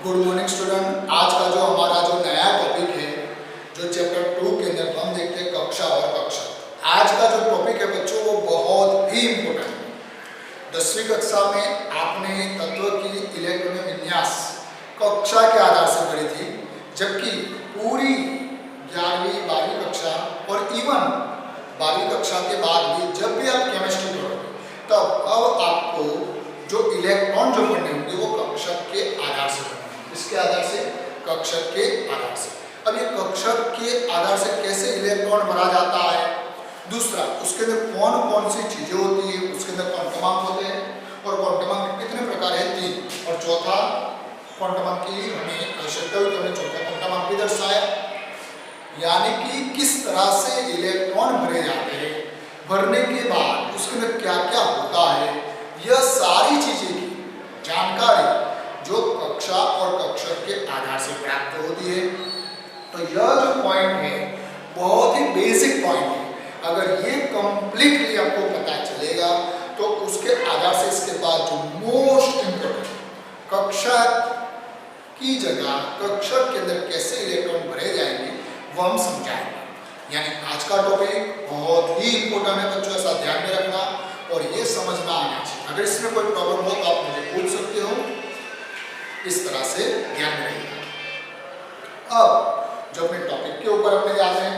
Good morning student. आज का जो हमारा जो नया टॉपिक है, जो चैप्टर 2 के अंदर हम देखते हैं कक्षा और कक्षा। आज का जो टॉपिक है बच्चों वो बहुत ही इम्पोर्टेंट है। 10वीं कक्षा में आपने तत्व की इलेक्ट्रॉनिक विन्यास कक्षा के आधार से पढ़ी थी, जबकि पूरी 11वीं 12वीं कक्षा और इवन 12वीं कक्षा के बाद भी जब भी आप केमिस्ट्री पढ़ोगे तब अब आपको जो इलेक्ट्रॉन जो पढ़ने होंगे वो कक्षक के आधार से पढ़ने होंगे। इसके आधार से, कक्षक के आधार से। अब ये कक्षक के आधार से कैसे इलेक्ट्रॉन भरा जाता है, दूसरा उसके अंदर कौन कौन सी चीजें होती है, उसके अंदर क्वांटम होते हैं और क्वांटम कितने प्रकार है, 3, और चौथा क्वांटम की हमें आवश्यकता हुई तो हमने चौथा क्वांटम भी दर्शाया, यानी कि किस तरह से इलेक्ट्रॉन भरे जाते हैं, भरने के बाद उसके अंदर क्या क्या होता है, यह सारी चीजें की जानकारी जो कक्षा और कक्षक के आधार से प्राप्त होती है। तो यह जो पॉइंट है बहुत ही बेसिक पॉइंट है। अगर ये कंप्लीटली आपको पता चलेगा तो उसके आधार से इसके बाद जो मोस्ट इंपोर्टेंट कक्षा की जगह कक्षक के अंदर कैसे इलेक्ट्रॉन भरे जाएंगे वो हम समझाएंगे। यानी आज का टॉपिक बहुत ही इंपोर्टेंट है बच्चों, ऐसा ध्यान में रखना और ये समझना आना चाहिए। अगर इसमें कोई प्रॉब्लम हो तो आप मुझे पूछ सकते हो, इस तरह से ध्यान में रखिएगा। अब जो अपने टॉपिक के ऊपर अपने जाते हैं,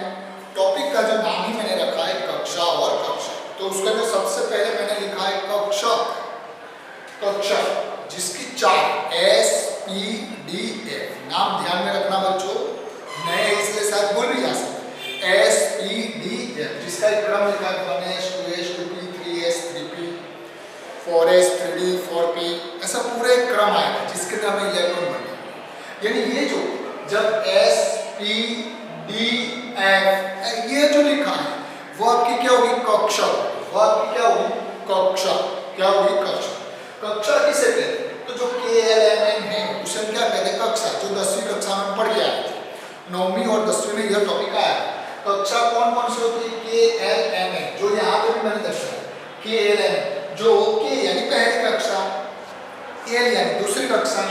टॉपिक का जो नाम ही मैंने रखा है कक्षा और कक्षक, तो उसके अंदर सबसे पहले मैंने लिखा है कक्षक। कक्षक जिसकी 4 SPDF नाम ध्यान में रखना बच्चों, नए इसलिए शायद भूल भी जा सकते। SPDF जिसका एक क्रम लिखा है 1S 2S 2P 3S 3P 4S 3D 4P, ऐसा पूरा एक क्रम आएगा जिसके अंदर हमें इलेक्ट्रॉन बनने। यानी ये जो जब SPDF ये जो लिखा है वो आपकी क्या होगी, कक्षक। वो आपकी क्या होगी, कक्षक। क्या होगी, कक्षक। कक्षा किसे कहते हैं, तो जो KLMN है उसे क्या कहते हैं, कक्षा। जो 10वीं कक्षा में पढ़ के आए थे, 9वीं और 10वीं में यह टॉपिक आया। कक्षा कौन कौन सी होती है, KLMN, जो यहाँ पे भी मैंने दर्शाया KLMN, जो K यानी पहली कक्षा, L यानी दूसरी कक्षा,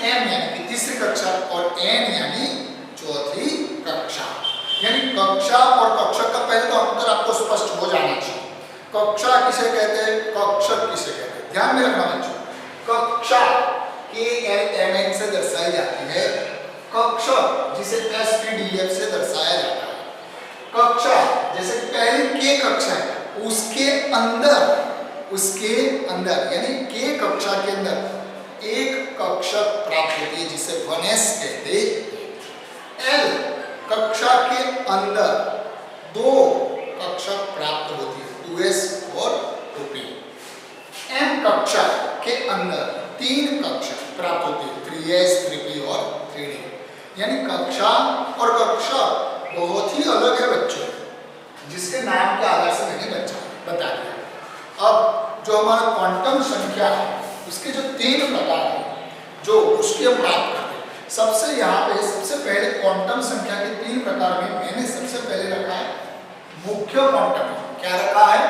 M यानी कि तीसरी कक्षा और N यानी चौथी कक्षा। यानी कक्षा और कक्षक का पहले तो अंतर आपको स्पष्ट हो जाना चाहिए। कक्षा किसे कहते हैं, कक्षक किसे कहते हैं, ध्यान में रखना बच्चों। कक्षा KLMN से दर्शाई जाती है, कक्षक जिसे SPDF से दर्शाया जाता है। कक्षा जैसे पहली K कक्षा है उसके अंदर यानी K कक्षा के अंदर एक कक्षक प्राप्त होती है जिसे 1S कहते हैं। L कक्षा के अंदर 2 कक्षक प्राप्त होती है, 2S और 2P। M कक्षा के अंदर 3 कक्षक प्राप्त होती है, 3S 3P और 3D। यानी कक्षा और कक्षक बहुत ही अलग है बच्चों, जिसके नाम के आधार से मैंने बता दिया। अब जो हमारा क्वांटम संख्या है उसके जो 3 प्रकार हैं जो उसके हम बात करते हैं। सबसे यहाँ पे सबसे पहले क्वांटम संख्या के 3 प्रकार में मैंने सबसे पहले रखा है मुख्य क्वांटम। क्या रखा है,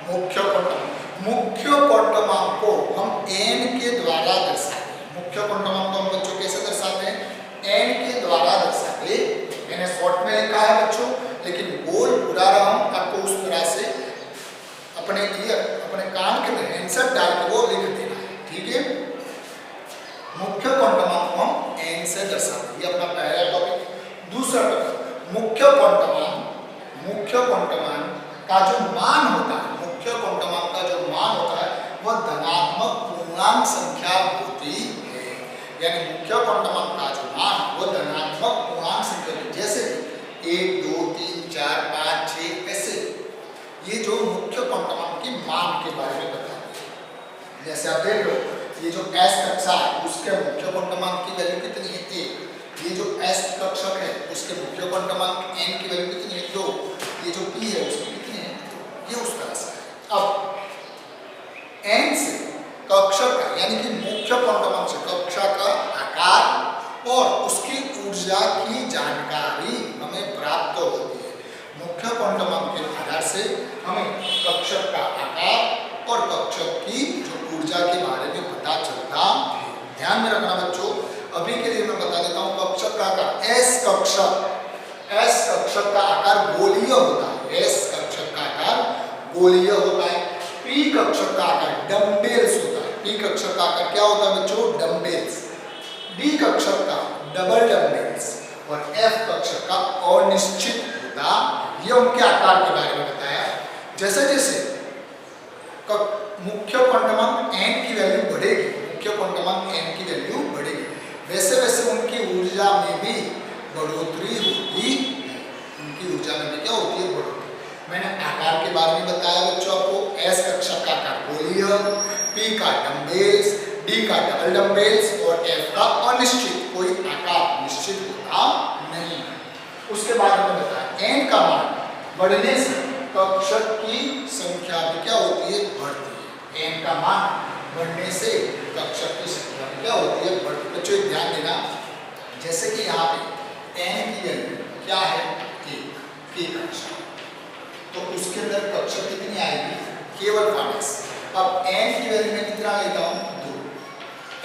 मुख्य क्वांटम। मुख्य क्वांटम को हम n के द्वारा दर्शाते हैं। मुख्य क्वांटम को हम बच्चों कैसे दर्शाते हैं, n के द्वारा दर्शाते हैं। मैंने शॉर्ट में लिखा है बच्चों, लेकिन बोल पूरा रहा हूं आपको उस तरह से अपने कान के अंदर हैंडसेट डाल के वो लिख देना है, ठीक है। मुख्य क्वांटम को हम n से दर्शाते हैं, ये अपना पहला टॉपिक। दूसरा टॉपिक मुख्य क्वांटम का जो मान होता है, मुख्य क्वांटम का जो मान होता है वह धनात्मक पूर्णांक संख्या होती है। यानी मुख्य क्वांटम का जो मान वो धनात्मक पूर्णांक संख्या, जैसे 1 2 3 4 5 6 ऐसे, ये जो मुख्य क्वांटम की मान के बारे में बताते हैं। जैसे आप देख लो, ये जो S कक्षा है उसके मुख्य क्वांटम की वैल्यू कितनी है, 1। ये जो S कक्षक है उसके मुख्य क्वांटम n की वैल्यू कितनी है, 2। ये जो P है उसकी कितनी है, 2। ये उस तरह से है। अब n से कक्षक का यानी कि मुख्य क्वांटम से कक्षा का आकार और उसकी ऊर्जा की जानकारी हमें प्राप्त होती है। मुख्य क्वांटम के आधार से हमें कक्षक का आकार और कक्षक की जो ऊर्जा के बारे में पता चलता है। ध्यान में रखना बच्चों, अभी के लिए मैं बता देता हूँ कक्षक का आकार एस कक्षक का आकार गोलीय होता है। एस कक्षक का आकार गोलीय होता है। पी कक्षक का आकार डम्बेल्स होता है। पी कक्षक का आकार क्या होता है बच्चों? डम्बेल्स। डी कक्षक का डबल डम्बेल्स और एफ कक्षक का अनिश्चित होता। ये उनके आकार के बारे में बताया। जैसे जैसे मुख्य क्वांटम एन की वैल्यू बढ़ेगी, मुख्य क्वांटम एन की वैल्यू बढ़ेगी, वैसे वैसे उनकी ऊर्जा में भी बढ़ोतरी होती है। उनकी ऊर्जा में भी क्या होती है? बढ़ोतरी। मैंने आकार के बारे में बताया बच्चों आपको। एस कक्षक का आकार गोलीय, पी का डम्बेल्स, डी का डबल डम्बेल्स और एफ का अनिश्चित, कोई आकार निश्चित होता नहीं। उसके बाद में बताया एन का मान बढ़ने से कक्षक की संख्या भी क्या होती है? बढ़ती है। एन का मान बढ़ने से कक्षक की संख्या भी क्या होती है? बढ़ती है। बच्चों ध्यान देना, जैसे कि यहाँ पे एन की वैल्यू क्या है? एक कक्षक, तो उसके अंदर कक्षक कितनी आएगी? केवल 1s। अब एन की वैल्यू में कितना लेता हूँ? 2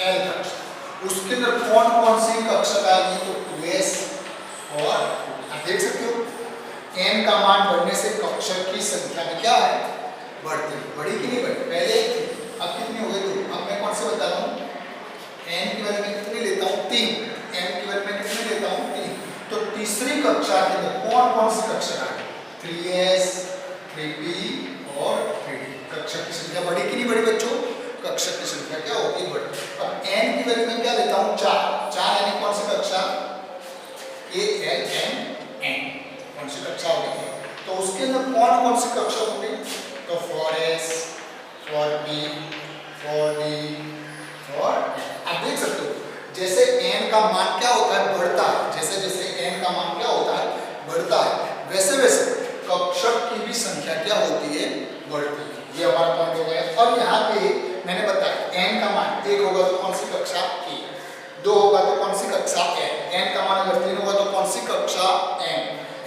एल कक्षक। उसके अंदर कौन कौन सी कक्षक आएगी? तो 2s और आप देख सकते हो एन का मान बढ़ने से कक्षक की संख्या में क्या है? बढ़ती है। बढ़ी कि नहीं बढ़ी? पहले एक थी, अब कितनी हो गई? 2। अब मैं कौन से बता रहा हूँ? एन की वैल्यू में कितनी लेता हूँ? 3। एन की वैल्यू में कितनी लेता हूँ? 3। तो तीसरी कक्षा के अंदर कौन कौन सी कक्षा आएगी? 3s, 3p और 3d। कक्षक की संख्या बढ़ी कि नहीं बढ़ी बच्चों? कक्षक की संख्या क्या होती है? बढ़ी। अब एन की वैल्यू में क्या लेता हूँ? 4 यानी कौन सी कक्षा? A L M N. कौन सी कक्षा होगी? तो उसके अंदर कौन कौन सी कक्षा होगी? तो 4s, 4p, 4d, 4n। आप देख सकते हो जैसे n का मान क्या होता है? बढ़ता है। जैसे जैसे n का मान क्या होता है? बढ़ता है, वैसे वैसे कक्षक की भी संख्या क्या होती है? बढ़ती है। ये हमारा पॉइंट हो गया। अब यहाँ पे मैंने बताया n का मान 1 होगा तो कौन सी कक्षा? a। 2 होगा तो कौन सी कक्षा? n का मान अगर 3 होगा तो कौन सी कक्षा?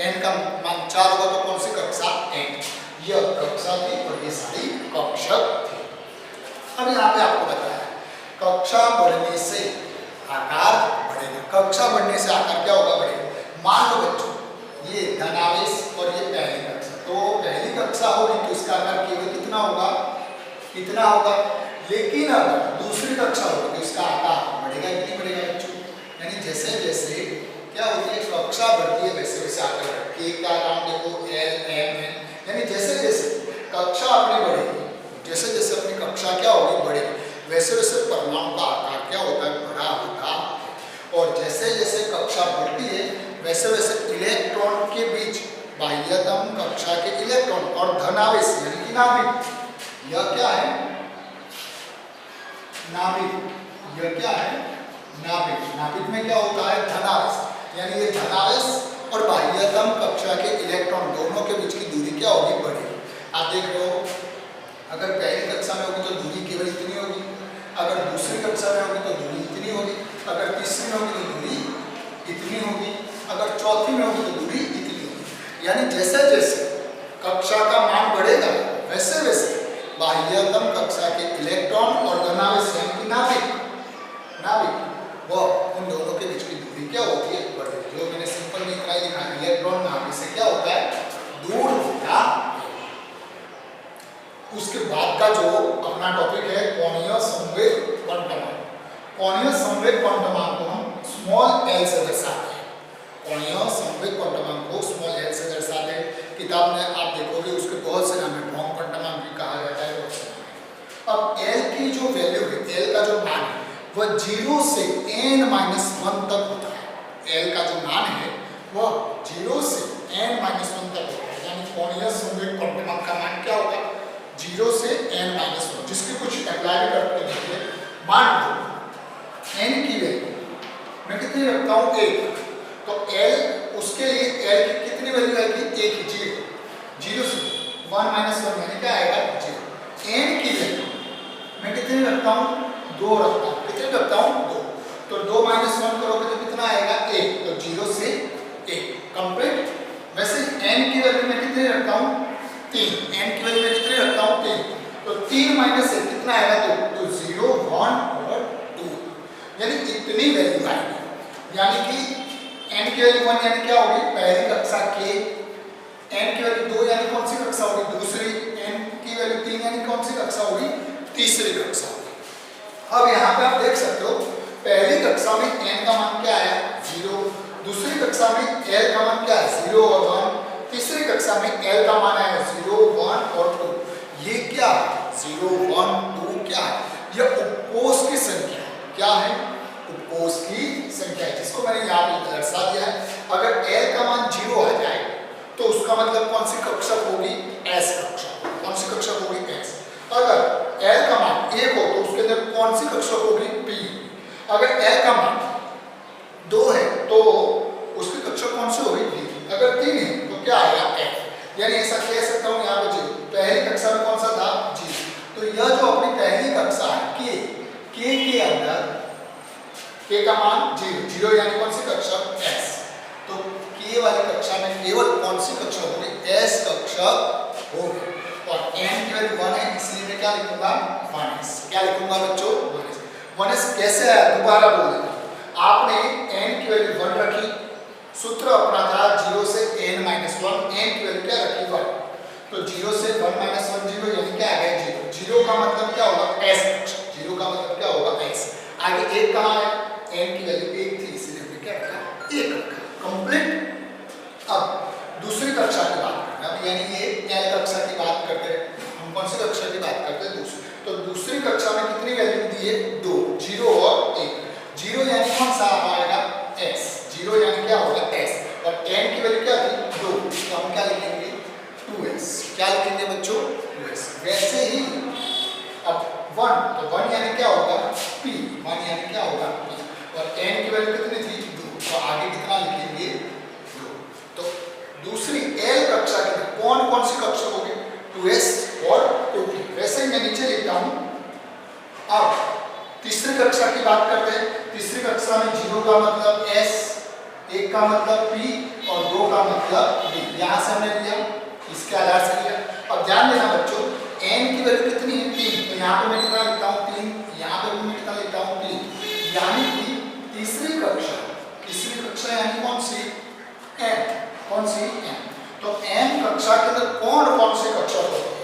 n का मान 4 होगा तो कौन सी कक्षा? n। यह कक्षा थी और ये सारी कक्षक थी। अब यहाँ पे आपको बताया कक्षा बढ़ने से आकार बढ़ेगा। कक्षा बढ़ने से आकार क्या होगा? बढ़ेगा। मान लो बच्चों ये धनावेश और ये पहली कक्षा, तो पहली कक्षा होगी तो इसका आकार केवल कितना होगा? कितना होगा? लेकिन अगर दूसरी कक्षा होगी तो इसका आकार बढ़ेगा कि नहीं बढ़ेगा बच्चों? यानी जैसे जैसे क्या होती है? कक्षा बढ़ती है वैसे वैसे आकार बढ़ेगा। के का नाम देखो एल एम एन, यानी जैसे जैसे कक्षा अपनी बढ़ेगी, जैसे जैसे अपनी कक्षा क्या होगी? बढ़ेगी, वैसे वैसे परमाणु का आकार क्या होता है? बड़ा होता है। और जैसे जैसे कक्षा बढ़ती है वैसे वैसे इलेक्ट्रॉन के बीच बाह्यतम कक्षा के इलेक्ट्रॉन और धनावेश यानी कि नाभिक, यह क्या है? नाभिक। यह क्या है? नाभिक। नाभिक में क्या होता है? धनावेश। यानी ये धनावेश और बाह्यतम कक्षा के इलेक्ट्रॉन दोनों के बीच की दूरी क्या होगी? बढ़ेगी। आप देख रहे हो अगर पहली कक्षा में होगी तो दूरी केवल इतनी होगी, अगर दूसरी कक्षा में होगी तो दूरी इतनी होगी, अगर तीसरी में होगी तो दूरी इतनी होगी, अगर चौथी में होगी तो दूरी इतनी होगी। यानी जैसे जैसे कक्षा का मान बढ़ेगा वैसे वैसे बाह्यतम कक्षा के इलेक्ट्रॉन और धनावेश यानी कि नाभिक वो उन दोनों के बीच की दूरी क्या होती है? बढ़ेगी। जो मैंने सिंपल में इतना ही लिखा, इलेक्ट्रॉन नाभिक से क्या होता है? दूर होता है। उसके बाद का जो अपना टॉपिक है कोणीय संवेग क्वांटम। कोणीय संवेग क्वांटम को हम स्मॉल एल से दर्शाते हैं। कोणीय संवेग क्वांटम को स्मॉल एल से दर्शाते हैं। किताब में आप देखोगे उसके बहुत से नाम है, बॉर्न क्वांटम भी कहा जाता है। अब एल की जो वैल्यू है, एल का जो मान है वह 0 से n-1 तक होता है। एल का जो मान है वह 0 से n-1 तक होता है। यानी कोणीय संवेग क्वांटम का मान क्या होगा? 0 से n-1, जिसके कुछ अप्लाई करके देखिए। मान लो n की वैल्यू मैं कितनी रखता हूँ? 1, तो l उसके लिए l की कितनी वैल्यू आएगी? 1, 0 से 1-1 यानी क्या आएगा? 0। n की वैल्यू मैं कितनी रखता हूँ? 2 रखता हूँ। कितनी रखता हूँ? 2। तो 2-1 करोगे तो कितना आएगा? 1। तो 0 से 1 कंप्लीट। वैसे n की वैल्यू मैं कितनी रखता हूँ? 3। n की वैल्यू मैं कितनी रखता हूँ? 3। तो 3 - 1 कितना आएगा? 2। तो 0, 1 और 2। यानी इतने कितनी वैल्यू आएगी, यानी कि n की वैल्यू 1 यानी क्या होगी पहली कक्षा के, n की वैल्यू 2 यानी कौन सी कक्षा होगी दूसरी, n की वैल्यू 3 यानी कौन सी कक्षा होगी तीसरी कक्षा होगी। अब यहाँ पे आप देख सकते हो पहली कक्षा में n का मान क्या आया 0, दूसरी कक्षा में l का मान क्या है 0 और 1, तीसरी कक्षा में l का मान आया 0, 1 और 2। ये क्या है 0, 1, 2 क्या है, यह उपकोष की संख्या है। क्या है उपकोष की संख्या है, जिसको मैंने यहाँ पे दर्शा दिया है। अगर l का मान 0 आ जाए तो उसका मतलब कौन सी कक्षक होगी s कक्षक, कौन सी कक्षक होगी s। अगर l का मान 1 हो तो उसके अंदर कौन सी कक्षक होगी p। अगर l का मान 2 है तो उसकी कक्षक कौन सी होगी d। अगर 3 है तो क्या आएगा f। यानी ऐसा कह सकता हूँ यहाँ पे जी पहली कक्षा में कौन सा था g, तो यह जो अपनी पहली कक्षा है k के अंदर k का मान 0 यानी कौन सी कक्षक s, तो k वाली कक्षा में केवल कौन सी कक्षक होगी s कक्षक होगी। और n की वैल्यू 1 है इसलिए मैं क्या लिखूंगा 1s, क्या लिखूंगा बच्चों 1s। 1s कैसे आया दोबारा बोल देता हूं, आपने n की वैल्यू 1 रखी, सूत्र अपना था 0 से n - 1, n की वैल्यू क्या रखी 1, तो 0 से 1 - 1 0 यानी क्या आ गया 0, 0 का मतलब क्या होगा s कक्षक, 0 का मतलब क्या होगा s। आगे 1 कहाँ है, n की वैल्यू 1 थी इसलिए हमने क्या रखा 1 रखा, कंप्लीट। अब दूसरी कक्षा की बात करते हैं, अब यानी ये l कक्षा की बात करते हैं, हम कौन सी कक्षा की बात करते हैं दूसरी। तो दूसरी कक्षा में कितनी वैल्यू दी है 2, 0 और 1, 0 यानी कौन सा आएगा s, 0 यानी क्या होगा s, और n की वैल्यू क्या थी 2, तो हम क्या लिखेंगे 2s, क्या लिखेंगे बच्चों 2s। वैसे ही अब 1, तो 1 यानी क्या होगा p, 1 यानी क्या होगा p, और n की वैल्यू कितनी थी 2, तो आगे कितना लिखेंगे 2। तो दूसरी l कक्षा के कौन कौन सी कक्षा होगी 2s और 2p। वैसे ही मैं नीचे लिखता हूं। अब तीसरी कक्षा की बात करते हैं, तीसरी कक्षा में 0 का मतलब s, 1 का मतलब p और 2 का मतलब b, यहां से हमने लिया, इसके आधार से लिया। अब ध्यान देना बच्चों n की वैल्यू कितनी है 3, तो यहाँ पे मैं कितना लिखता हूँ 3, यहाँ पे मैं कितना लिखता हूँ 3, यानी कि तीसरी कक्षा यानी कौन सी n, कौन सी n। तो n कक्षा के अंदर कौन कौन से कक्षक होते हैं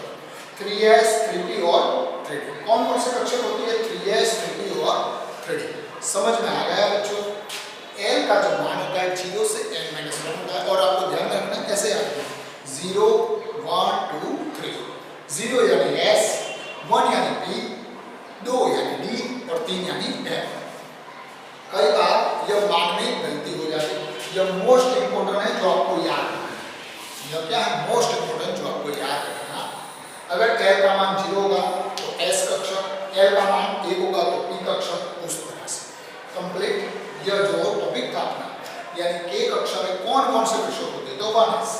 3s 3p और 3d, कौन कौन से कक्षक होती है 3s 3p और 3d। समझ में आ गया बच्चों, l का जो मान होता है 0 से n - 1 होता है, और आपको ध्यान रखना कैसे आता है 0 1 2 3, 0 यानी s, 1 यानी p, 2 यानी d और 3 यानी f। कई बार यह मान में गलती हो जाती है, यह मोस्ट इंपोर्टेंट है जो आपको याद रखना है, यह क्या है मोस्ट इंपोर्टेंट जो आपको याद रखना। अगर l का मान 0 होगा तो s कक्षक, l का मान 1 होगा तो p कक्षक, उस तरह से कंप्लीट। यह जो टॉपिक था अपना, यानी k कक्षा में कौन कौन से कक्षक होते हैं तो 1s,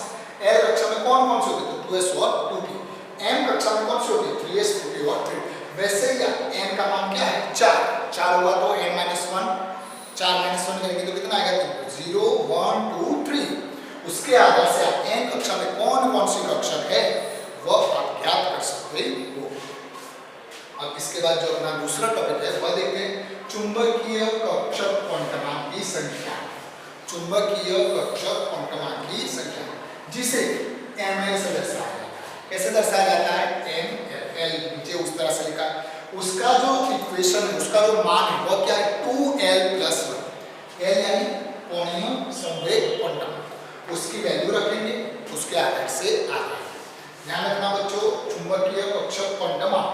l कक्षा में कौन कौन से होते हैं तो 2s और 2p, m कक्षा में कौन से होते हैं 3s 3p और 3d। वैसे ही n का मान क्या है 4 होगा तो n - 1, 4 - 1 करेंगे तो कितना आएगा 0 1 2 3। उसके आधार से आप n कक्षा में कौन कौन सी कक्षक है वह आप ज्ञात कर सकते हो। अब इसके बाद जो अपना दूसरा टॉपिक है वह देखते हैं चुंबकीय कक्षक क्वांटमांक की संख्या, चुंबकीय कक्षक क्वांटमांक की संख्या जिसे ml से दर्शाया जाता है। कैसे दर्शाया जाता है ml, नीचे उस तरह से लिखा, उसका जो इक्वेशन है उसका जो मान है वह क्या है 2l + 1, l यानी कोणीय संवेग क्वांटम, उसकी वैल्यू रखेंगे उसके आधार से आगे। ध्यान रखना बच्चों चुंबकीय कक्षक क्वांटमांक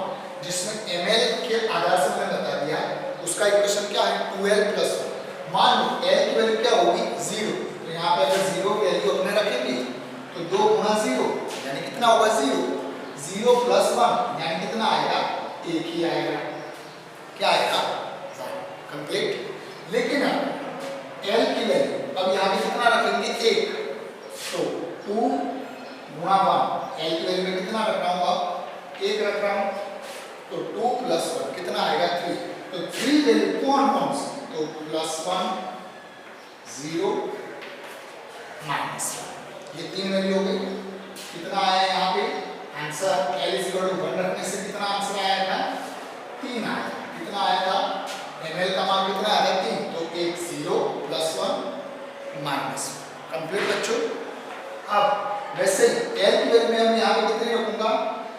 जिसमें ml के आधार से मैंने बता दिया, उसका इक्वेशन क्या है 2l + 1। मान लो l की वैल्यू क्या होगी 0, तो यहाँ पे अगर 0 वैल्यू अपने रखेंगे तो 2 × 0 यानी कितना होगा 0, 0 + 1 यानी कितना आएगा 1 ही आएगा, क्या आएगा 1 कंप्लीट। लेकिन l की वैल्यू अब यहाँ पे कितना रखेंगे 1, तो 2 × 1, l की वैल्यू में कितना रख रहा हूँ अब 1 रख रहा हूँ, तो 2 + 1 कितना आएगा 3, तो 3 वैल्यू कौन कौन सी तो +1 0 -1, ये 3 वैल्यू हो गई। कितना आया यहाँ पे आंसर l = 1 रखने से कितना आंसर आया था 3 आया। कितना आया था ml का मान कितना आया था 3, तो माइनस। कंप्लीट बच्चों। अब वैसे ही एल की वैल्यू में हम यहाँ पे कितनी रखूंगा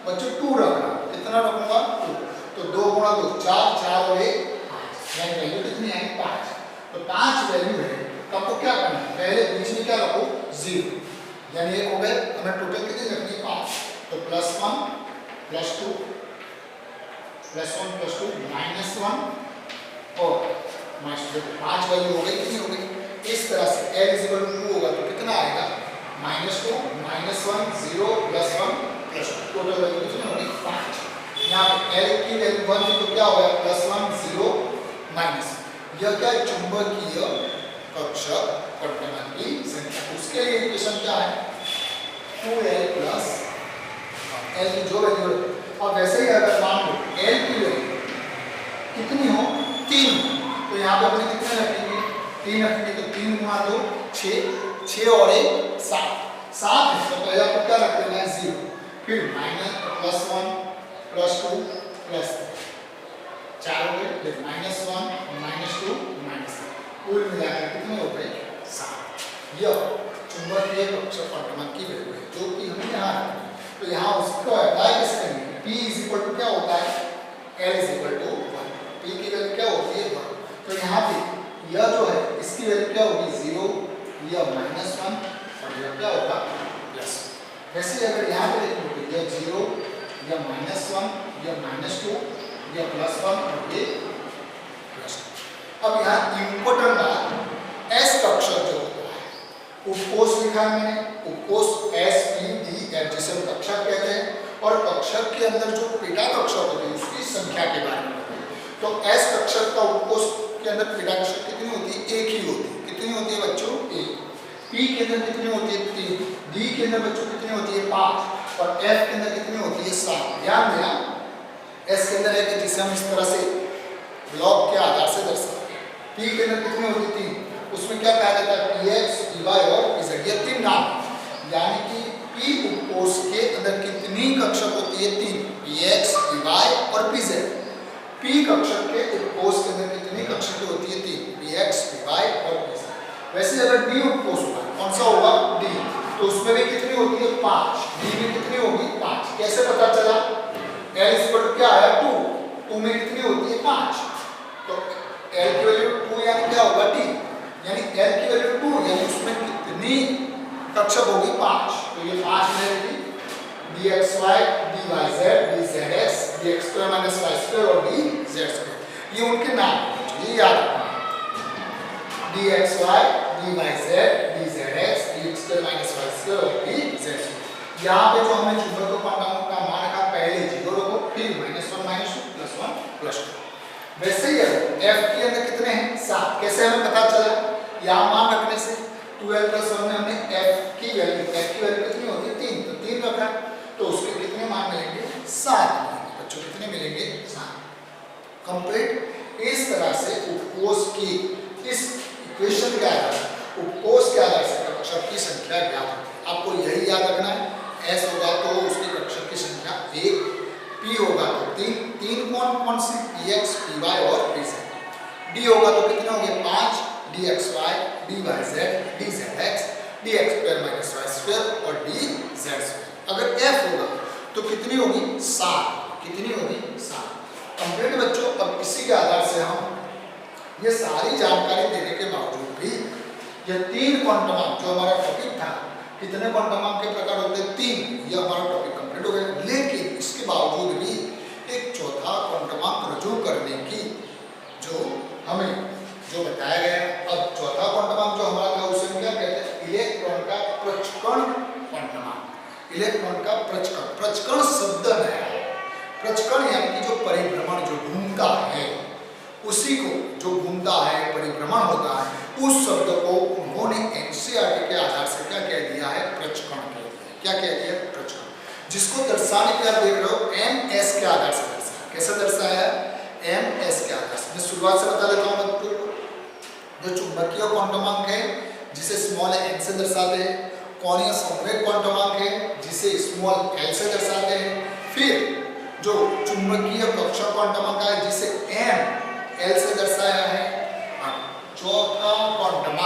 बच्चों 2 रखना। कितना रखूंगा 2। तो 2 गुणा 2 4, 4 और 1 5। यानी वैल्यू कितनी आई 5। तो 5 वैल्यू है तो आपको क्या करना है पहले बीच में क्या रखो 0। यानी एक हो गए हमें टोटल कितनी रखनी है 5। तो +1 +2 +1 +2 -1 और -5 वैल्यू हो गई कितनी हो गई। इस तरह से l 2 होगा तो कितना आएगा -2 -1 0 +1 +2 टोटल वैल्यू कितनी होगी 5। यहाँ पे l की वैल्यू 1 थी तो क्या हो गया +1 0 माइनस यह क्या चुंबकीय कक्षक पटना की संख्या। उसके लिए इक्वेशन क्या है 2l + l की जो वैल्यू है। और वैसे ही अगर मान लो l की वैल्यू कितनी हो 3 तो यहाँ पे अपने कितने रखेंगे 3 रखेंगे। तो 3 गुणा 2 6 6 और 1 7 7 है तो पहले आपको क्या रख देना है 0। फिर -+1 +2 +3 4 हो गए। फिर -1 -2 -3 कुल मिलाकर कितने हो गए 7। यह चुंबकीय कक्षक पटना की वैल्यू है जो कि हमें यहाँ रखनी है। तो यहाँ उसको अप्लाई कैसे करेंगे P क्या होता है L 1। P की वैल्यू क्या होती है 1। तो यहाँ पे यह जो है इसकी वैल्यू क्या होगी 0 यह -1 और यह क्या होगा प्लस। वैसे अगर यहाँ पे देखोगे यह 0 यह -1 यह -2 यह +1 और ये प्लस। अब यहाँ इंपॉर्टेंट बात S कक्षक जो होता है उपकोष लिखा है मैंने। उपकोष SPDF जिसे हम कक्षक कहते हैं और कक्षक के अंदर जो पेटा कक्षक होते हैं उसकी संख्या के बारे में बताएं। तो S कक्षक का उपकोष के अंदर पेटा कक्षक कितनी होती है एक ही होती है। कितनी होती है बच्चों 1। P के अंदर कितनी होती है 3। D के अंदर बच्चों कितनी होती है 5 और F के अंदर कितनी होती है 7। ध्यान देना S के अंदर है कि जिसे हम इस तरह से ब्लॉक के आधार से दर्शाते हैं। P के अंदर कितनी होती है 3 उसमें क्या कहा जाता है PX PY और PZ ये 3 नाम। यानी कि P उपकोष के अंदर कितनी कक्षक होती है 3 PX PY और PZ। P कक्षक के उपकोष के अंदर कितनी कक्षक होती है 3 PX PY और PZ। वैसे अगर D उपकोष होगा कौन सा होगा D तो उसमें भी कितनी होती है 5। D में कितनी होगी 5। कैसे पता चला L क्या है 2 2 में कितनी होती है 5। तो L की वैल्यू 2 यानी क्या होगा D यानी L की वैल्यू 2 यानी उसमें कितनी कक्षक होगी 5। तो ये 5 रहेगी dxy dyz dzx dx² y² और dz²। ये उनके नाम हैं ये याद रखना dxy dyz dzx dx² y² और dz²। यहाँ पे जो हमने चुंबकीय क्वांटम का मान रखा पहले 0 रखो फिर -1 -2 +1 +2। वैसे ही F के अंदर कितने हैं 7। कैसे हमें पता चला यहाँ मान रखने से 2l + 1 में हमने F की वैल्यू कितनी होती है 3 तो 3 रखा तो उसके कितने मान मिलेंगे 7 मिलेंगे। बच्चों कितने मिलेंगे 7। कंप्लीट। इस तरह से उपकोष की इस इक्वेशन के आधार उपकोष के आधार से कक्षक की संख्या ज्ञात होती है। आपको यही याद रखना है S होगा तो उसकी कक्षक की संख्या 1 P होगा तो 3 कौन सी PX PY और PZ। D होगा तो कितने होंगे 5 dxy dyz dzx dx² y² और dz²। अगर F होगा तो कितनी होगी 7। कितनी होगी 7। कंप्लीट बच्चों। अब इसी के आधार से हम ये सारी जानकारी देने के बावजूद भी ये 3 क्वांटम जो हमारा टॉपिक था कितने क्वांटम के प्रकार होते हैं 3 ये हमारा टॉपिक कंप्लीट हो गया। लेकिन इसके बावजूद भी एक चौथा क्वांटम रजू करने की जो हमें जो बताया गया। अब चौथा क्वांटम जो हमारा था उसे हम क्या कहते हैं इलेक्ट्रॉन का प्रचकण क्वांटम। इलेक्ट्रॉन का प्रचकण प्रचकण शब्द है। प्रचकण यानी कि जो परिभ्रमण जो घूमता है उसी को जो घूमता है परिभ्रमण होता है उस शब्द को उन्होंने एनसीईआरटी के आधार से क्या कह दिया है प्रचकण कह दिया। क्या कह दिया प्रचकण। जिसको दर्शाने के आप देख रहे हो MS के आधार से दर्शाया। कैसे दर्शाया MS के आधार से। मैं शुरुआत से बता देता हूँ बच्चों को जो चुंबकीय क्वांटम है जिसे स्मॉल n से दर्शाते हैं। कोणीय संवेग क्वांटम है जिसे स्मॉल l से दर्शाते हैं। फिर जो चुंबकीय कक्षक क्वांटम है जिसे m l से दर्शाया है। चौथा क्वांटम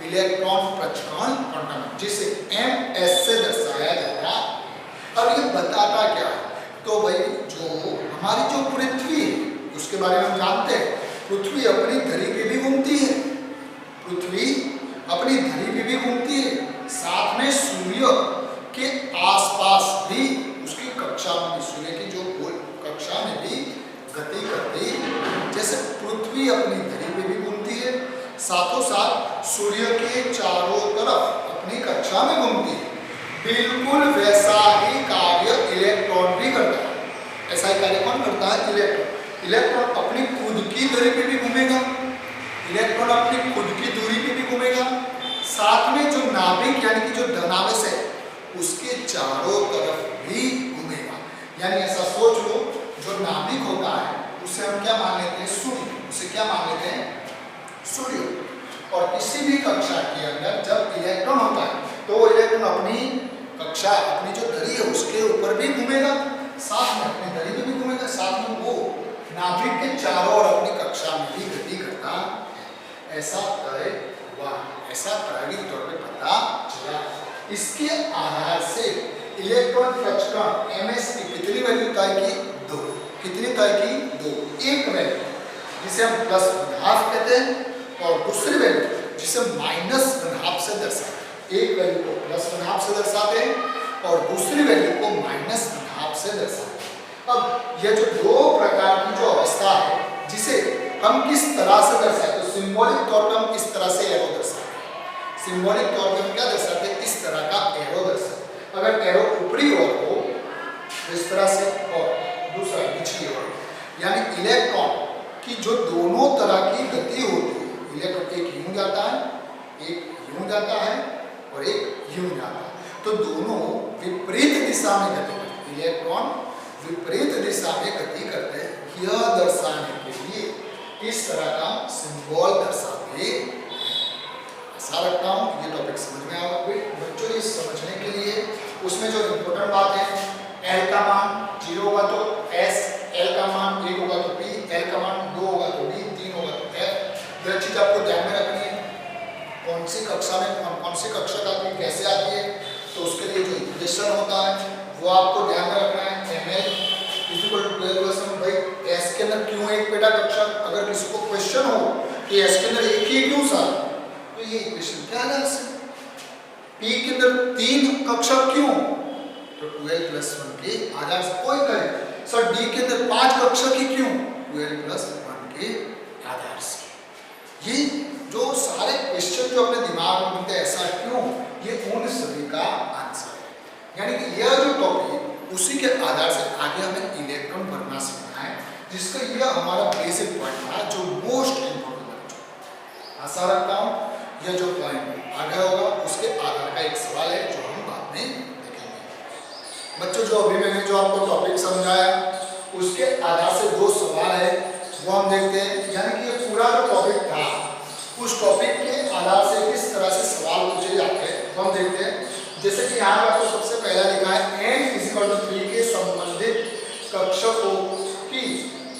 इलेक्ट्रॉन प्रचलन क्वांटम, जिसे ms से दर्शाया जाता है। अब ये बताता क्या है? तो भाई जो हमारी जो पृथ्वी है उसके बारे में हम जानते हैं, पृथ्वी अपनी धरी पे भी घूमती है, पृथ्वी अपनी धरी पे भी घूमती है, साथ में सूर्य के आसपास भी उसकी कक्षा में भी, सूर्य की जो गोल कक्षा में भी गति करती है। जैसे पृथ्वी अपनी धरी पे भी घूमती है, साथों साथ सूर्य के चारों तरफ अपनी कक्षा में घूमती है, बिल्कुल वैसा ही कार्य इलेक्ट्रॉन भी करता है। ऐसा ही कार्य कौन करता है? इलेक्ट्रॉन। इलेक्ट्रॉन अपनी खुद की धरी पे भी घूमेगा, इलेक्ट्रॉन अपनी खुद की दूरी पे भी घूमेगा, साथ में जो नाभिक यानी कि जो धनावेश है उसके चारों तरफ भी घूमेगा। यानी ऐसा सोच लो, जो नाभिक होता है उसे हम क्या मान लेते हैं? सूर्य। उसे क्या मान लेते हैं? सूर्य। और किसी भी कक्षा के अंदर जब इलेक्ट्रॉन होता है तो वो इलेक्ट्रॉन अपनी कक्षा, अपनी जो धरी है उसके ऊपर भी घूमेगा, साथ में अपनी धरी में भी घूमेगा, साथ में वो नाभिक के चारों ओर अपनी कक्षा में भी गति करता है। ऐसा तय हुआ, ऐसा प्रायोगिक तौर पे पता चला। इसके आधार से इलेक्ट्रॉन प्रचलन ms की कितनी वैल्यू तय की? 2। कितनी तय की? 2। एक वैल्यू जिसे हम +½ कहते हैं और दूसरी वैल्यू जिसे -½ से दर्शाते हैं। एक वैल्यू को +½ से दर्शाते हैं और दूसरी वैल्यू को -½ से दर्शाते हैं। अब यह जो दो प्रकार की जो अवस्था है जिसे हम किस तरह से दर्शाते हैं? तो सिंबॉलिक तौर पर हम इस तरह से एरो दर्शाते हैं। सिंबॉलिक तौर पर हम क्या दर्शाते हैं? इस तरह का एरो दर्शाते हैं। अगर एरो ऊपरी ओर हो तो इस तरह से, और दूसरा निचली ओर, यानी इलेक्ट्रॉन की जो दोनों तरह की गति होती है, इलेक्ट्रॉन एक यूं जाता है, एक यूं जाता है और एक यूं जाता है, तो दोनों विपरीत दिशा में गति करते हैं। इलेक्ट्रॉन विपरीत दिशा में गति करते हैं। यह दर्शाने के लिए इस तरह का सिंबल दर्शाते हैं। आशा रखता हूँ ये टॉपिक समझ में आएगा। बच्चों ये समझने के लिए उसमें जो इम्पोर्टेंट बात है, L का मान 0 होगा तो S, L का मान 1 होगा तो P, L का मान 2 होगा तो D, 3 होगा तो F। यह चीज आपको ध्यान में रखनी है। कौन सी कक्षा में कौन सी कक्षा का P कैसे आती है, तो उसके लिए जो इक्वेशन होता है वो आपको ध्यान में रखना है। ml = 12 भाई S के अंदर क्यों एक पेटा कक्षा? अगर किसी को क्वेश्चन हो कि S के अंदर एक ही क्यों सर, तो ये इक्वेशन क्या आधार से? P के अंदर 3 कक्षा क्यों? तो 12+1 के आधार से। कोई कहे सर D के अंदर 5 कक्षा की क्यों? 12+1 के आधार से। ये जो सारे क्वेश्चन जो अपने दिमाग में बनते हैं ऐसा क्यों, ये उन सभी का आंसर है। यानी कि यह जो टॉपिक उसी के आधार से आगे हमें इलेक्ट्रॉन भरना सीखना है, जिसका यह हमारा बेसिक पॉइंट था जो मोस्ट इम्पोर्टेंट है। आशा रखता हूँ यह जो पॉइंट आगे होगा उसके आधार का एक सवाल है जो हम बाद में देखेंगे। बच्चों जो अभी मैंने जो आपको टॉपिक समझाया उसके आधार से 2 सवाल है वो हम देखते हैं। यानी कि ये पूरा जो टॉपिक था उस टॉपिक के आधार से किस तरह से सवाल पूछे जाते हैं तो हम देखते हैं। जैसे कि यहाँ पर आपको सबसे पहला लिखा है n = 3 के संबंधित कक्षकों की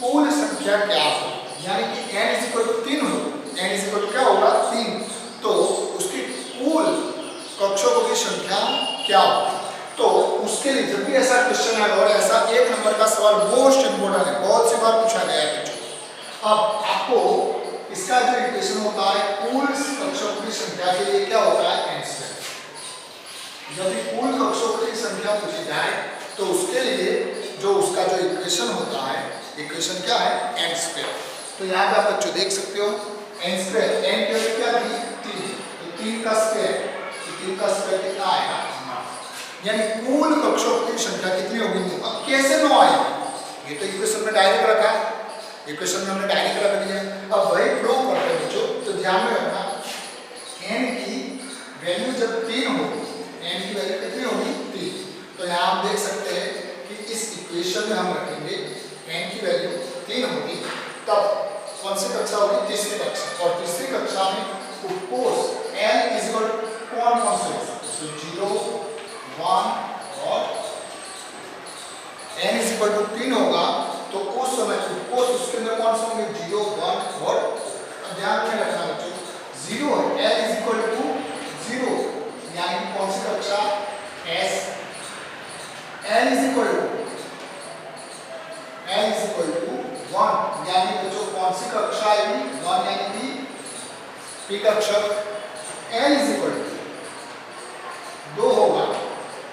कुल संख्या क्या हो, यानी कि n = 3 हो, n क्या होगा 3, तो उसकी कुल कक्षकों की संख्या क्या होगी। तो उसके लिए जब भी ऐसा क्वेश्चन आएगा और ऐसा 1 नंबर का सवाल मोस्ट इंपोर्टेंट है, बहुत सी बार पूछा गया है बच्चों। अब आपको इसका जो इक्वेशन होता है कुल कक्षकों की संख्या के लिए क्या होता है n²। जब भी कुल कक्षकों की संख्या पूछी जाए तो उसके लिए जो उसका जो इक्वेशन होता है, इक्वेशन क्या है n²। तो यहाँ पे आप बच्चों देख सकते हो n², n की वैल्यू क्या थी 3, तो 3 का स्क्वायर, तो 3 का स्क्वायर कितना आएगा 9। यानी कुल कक्षकों की संख्या कितनी होगी 9। अब कैसे 9 आएगी, ये तो इक्वेशन में डायरेक्ट रखा है, इक्वेशन में हमने डायरेक्ट रख दिया। अब वही प्रूव करते हैं बच्चों, तो ध्यान में रखना n की वैल्यू जब 3 होगी, n की वैल्यू कितनी होगी 3, तो यहाँ हम देख सकते हैं कि इस इक्वेशन में हम रखेंगे n की वैल्यू 3 होगी, तब कौन सी कक्षा होगी तीसरी कक्षा। और तीसरी कक्षा में उपकोष n कौन से हो सकते हैं 0, 1 और n = 3 होगा तो उस समय उपकोष उसके अंदर कौन से होंगे 0, 1 और ध्यान में रखना बच्चों 0 है l = पी कक्षक n इज इक्वल टू 2 होगा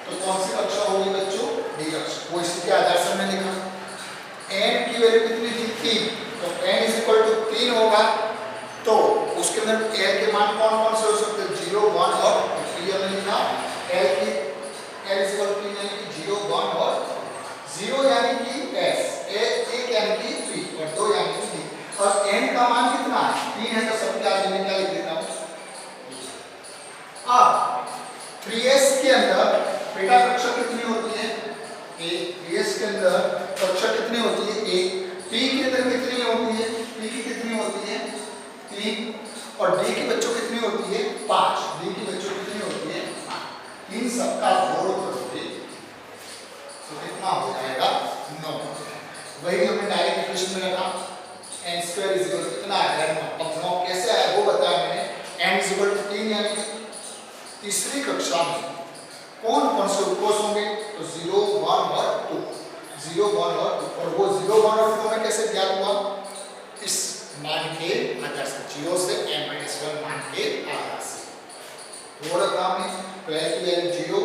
तो कौन सी कक्षा होगी बच्चों? डी कक्षा। वो इसी के आधार से हमने लिखा n की वैल्यू कितनी थी? 3, तो n इज इक्वल टू 3 होगा तो उसके अंदर l के मान कौन कौन से हो सकते हैं? 0, 1 और 3 हमने लिखा। l की l इज इक्वल टू यानी कि 0, 1 और 0 यानी कि s, 1 यानी कि p और 2 यानी कि d। और n का मान कितना है? 3 है तो सबके आगे में क्या लिख देता हूं? अब 3s के अंदर बेटा कक्षा कितनी होती है? 1। 3s के अंदर कक्षा कितनी होती है? 1। p के अंदर कितनी होती है? p की कितनी होती है? 3। और d की बच्चों कितनी होती है? 5। d की बच्चों कितनी होती है? 5। इन सबका जोड़ करोगे तो कितना हो जाएगा? 9 हो जाएगा। वही हमने डायरेक्ट इक्वेशन में रखा n square is equal to कितना आएगा? 9। अब 9 कैसे आया वो बताया मैंने। n इज इक्वल टू 3 यानी कि तीसरी कक्षा में कौन कौन से उत्कोष होंगे? तो 0, 1 और 2। 0, 1 और 2 और वो 0, 1 और 2 में कैसे ज्ञात हुआ? इस मान के आधार से 0 से n-1 मान के आधार से वो रखा हमने। तो l की वैल्यू 0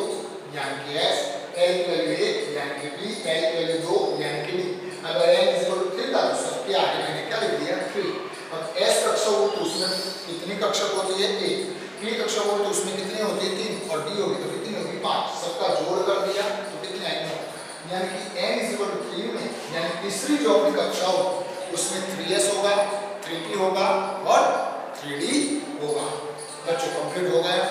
यानी कि s, l की वैल्यू 1 यानी कि b, l की वैल्यू 2 यानी कि d। अगर n इज इक्वल टू 3 था तो सबके आगे मैंने क्या लिख दिया? 3। और s कक्षा हो तो उसमें कितनी कक्षा होती है? 1। p कक्षा हो तो उसमें कितनी होती है? 3। और d होगी तो कितनी होगी? 5। सबका जोड़ कर दिया तो कितने आएंगे? 9। यानी कि n इज इक्वल टू 3 में यानी तीसरी जो अपनी कक्षा हो उसमें 3s होगा, 3p होगा और 3d होगा। बच्चों कंप्लीट हो गया।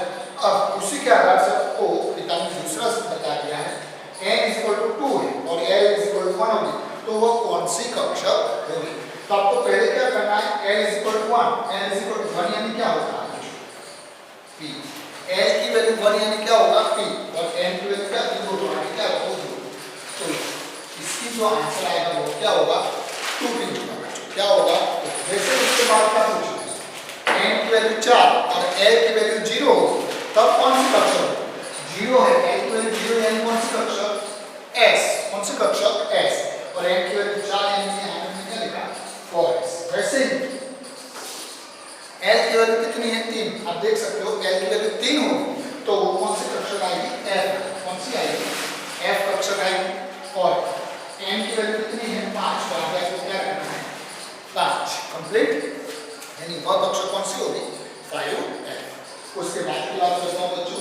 अब उसी के आधार से आपको पिता ने दूसरा बता दिया है n इज इक्वल टू 2 है और l इज इक्वल टू 1 होगी तो वो कौन सी कक्षा होगी? तो आपको पहले क्या करना है? l is equal to 1, l is equal to 1 यानी क्या होगा? p। l की वैल्यू 1 यानी क्या होगा? p और n की वैल्यू क्या? 2 यानी क्या होगा? 2। तो इसकी जो आंसर आएगा वो क्या होगा? 2p होगा। क्या होगा? जैसे इसके बाद क्या पूछा? n की वैल्यू 4 और l की वैल्यू 0 हो तब कौन सी कक्षा होगी? 0 है, l की वैल्यू 0 यानी कौन सी कक्षा? s। कौन सी कक्षा? s। और n की वैल्यू 4 यानी कि यहां हमने क्या लिखा? 4s। वैसे ही l की वैल्यू कितनी है? 3। आप देख सकते हो l की वैल्यू 3 होगी तो वो कौन सी कक्षा आएगी? f। कौन सी आएगी? f कक्षा आएगी। और n की वैल्यू कितनी है? 5। तो आपको क्या करना है? 5 कंप्लीट यानी वह कक्षा कौन सी होगी? 5f। उसके बाद की बात करता हूं बच्चों।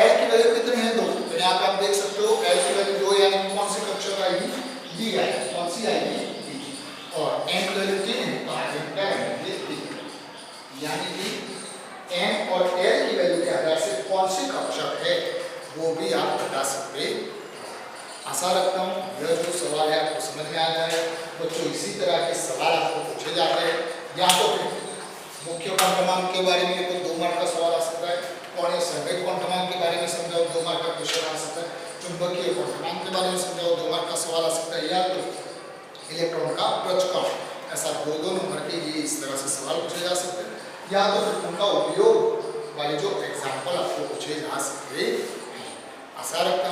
l की वैल्यू कितनी है? 2। तो यहां पे आप देख सकते हो l की वैल्यू 2 यानी कौन सी कक्षा आएगी? d आएगी। कौन सी आएगी? d। और n की वैल्यू 3 है तो आगे क्या आएगी? 3। यानी कि n और l की वैल्यू के आधार से कौन सी कक्षा है वो भी आप बता सकते हो। आशा रखता हूँ यह जो सवाल है आपको समझ में आ जाए। बच्चों इसी तरह के सवाल आपको पूछे जाते हैं या तो फिर मुख्य क्वांटमांक के बारे में कोई 2 मार्क का सवाल आ सकता है और ये संवेग क्वांटमांक के बारे में समझाओ 2 मार्क का क्वेश्चन आ सकता है। चुंबकीय क्वांटमांक के बारे में समझाओ 2 मार्क का सवाल आ सकता है या तो इलेक्ट्रॉन का प्रचकण। ऐसा 2-2 नंबर के लिए इस तरह से सवाल पूछे जा सकते हैं या तो फिर उनका उपयोग वाले जो एग्जाम्पल आपको पूछे जा सकते हैं। आशा रखता